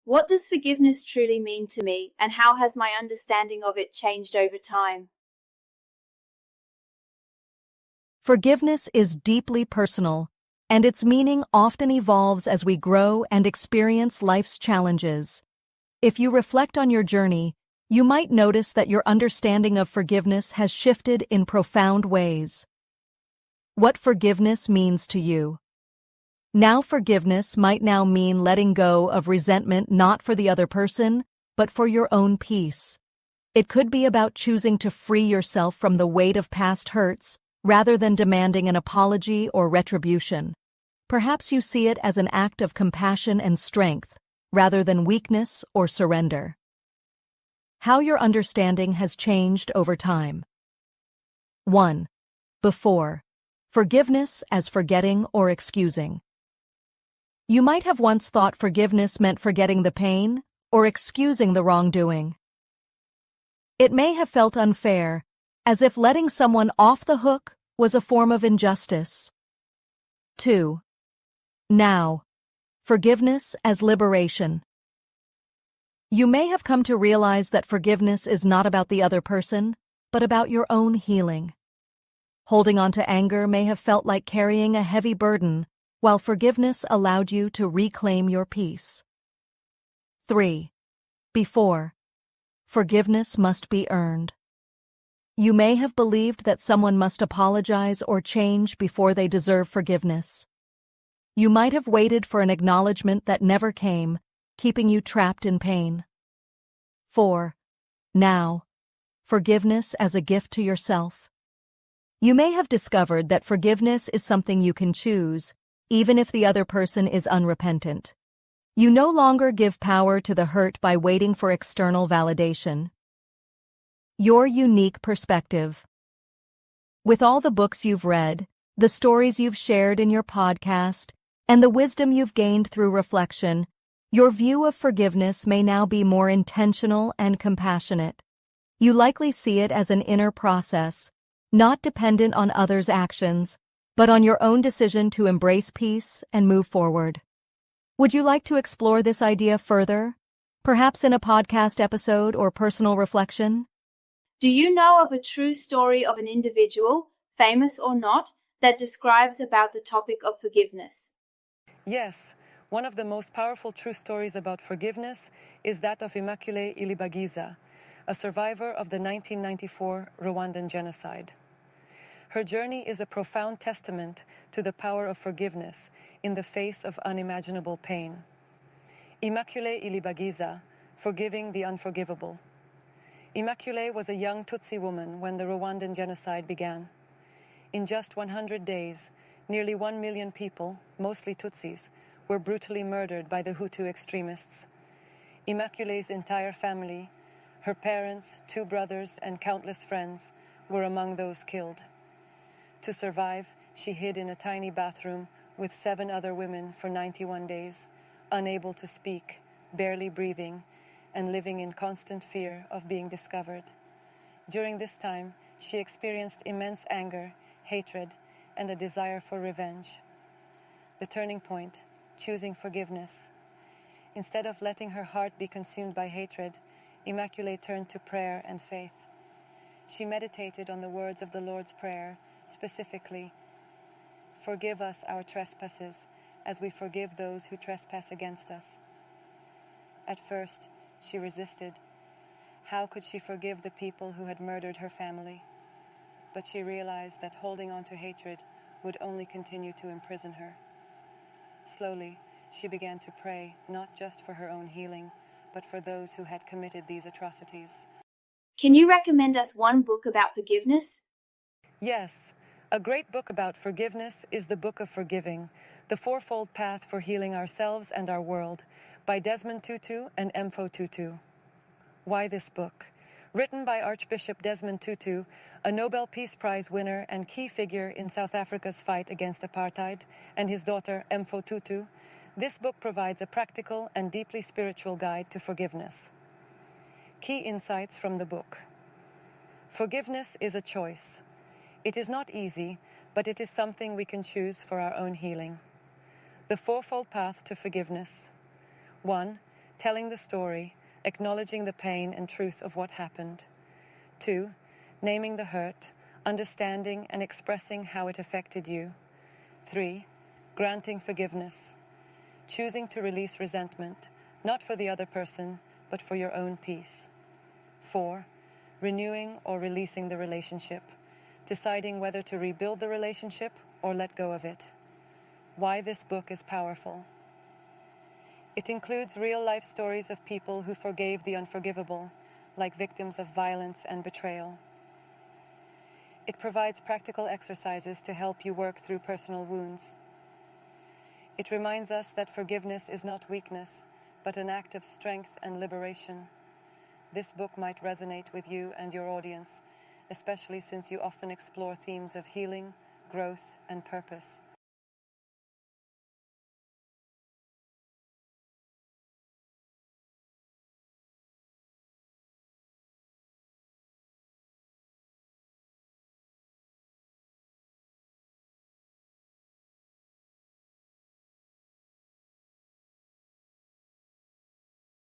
What does forgiveness truly mean to me, and how has my understanding of it changed over time? Forgiveness is deeply personal, and its meaning often evolves as we grow and experience life's challenges. If you reflect on your journey, you might notice that your understanding of forgiveness has shifted in profound ways. What forgiveness means to you. Now forgiveness might now mean letting go of resentment not for the other person, but for your own peace. It could be about choosing to free yourself from the weight of past hurts, rather than demanding an apology or retribution. Perhaps you see it as an act of compassion and strength, rather than weakness or surrender. How your understanding has changed over time. 1. Before. Forgiveness as forgetting or excusing. You might have once thought forgiveness meant forgetting the pain or excusing the wrongdoing. It may have felt unfair, as if letting someone off the hook was a form of injustice. 2. Now. Forgiveness as liberation. You may have come to realize that forgiveness is not about the other person, but about your own healing. Holding on to anger may have felt like carrying a heavy burden, while forgiveness allowed you to reclaim your peace. 3. Before. Forgiveness must be earned. You may have believed that someone must apologize or change before they deserve forgiveness. You might have waited for an acknowledgement that never came, keeping you trapped in pain. 4. Now. Forgiveness as a gift to yourself. You may have discovered that forgiveness is something you can choose, even if the other person is unrepentant. You no longer give power to the hurt by waiting for external validation. Your unique perspective. With all the books you've read, the stories you've shared in your podcast, and the wisdom you've gained through reflection, your view of forgiveness may now be more intentional and compassionate. You likely see it as an inner process, not dependent on others' actions, but on your own decision to embrace peace and move forward. Would you like to explore this idea further, perhaps in a podcast episode or personal reflection? Do you know of a true story of an individual, famous or not, that describes about the topic of forgiveness? Yes, one of the most powerful true stories about forgiveness is that of Immaculée Ilibagiza, a survivor of the 1994 Rwandan genocide. Her journey is a profound testament to the power of forgiveness in the face of unimaginable pain. Immaculée Ilibagiza, forgiving the unforgivable. Immaculée was a young Tutsi woman when the Rwandan genocide began. In just 100 days, nearly 1 million people, mostly Tutsis, were brutally murdered by the Hutu extremists. Immaculée's entire family, her parents, 2 brothers, and countless friends were among those killed. To survive, she hid in a tiny bathroom with 7 other women for 91 days, unable to speak, barely breathing, and living in constant fear of being discovered. During this time, she experienced immense anger, hatred, and a desire for revenge. The turning point, choosing forgiveness. Instead of letting her heart be consumed by hatred, Immaculée turned to prayer and faith. She meditated on the words of the Lord's Prayer, specifically, "Forgive us our trespasses, as we forgive those who trespass against us." At first, she resisted. How could she forgive the people who had murdered her family? But she realized that holding on to hatred would only continue to imprison her. Slowly, she began to pray not just for her own healing, but for those who had committed these atrocities. Can you recommend us one book about forgiveness? Yes, a great book about forgiveness is the Book of Forgiving, The Fourfold Path for Healing Ourselves and Our World, by Desmond Tutu and Mpho Tutu. Why this book? Written by Archbishop Desmond Tutu, a Nobel Peace Prize winner and key figure in South Africa's fight against apartheid, and his daughter Mpho Tutu, this book provides a practical and deeply spiritual guide to forgiveness. Key insights from the book. Forgiveness is a choice. It is not easy, but it is something we can choose for our own healing. The fourfold path to forgiveness. 1. telling the story, acknowledging the pain and truth of what happened. 2, naming the hurt, understanding and expressing how it affected you. 3, granting forgiveness, choosing to release resentment, not for the other person, but for your own peace. 4, renewing or releasing the relationship, deciding whether to rebuild the relationship or let go of it. Why this book is powerful. It includes real-life stories of people who forgave the unforgivable, like victims of violence and betrayal. It provides practical exercises to help you work through personal wounds. It reminds us that forgiveness is not weakness, but an act of strength and liberation. This book might resonate with you and your audience, especially since you often explore themes of healing, growth, and purpose.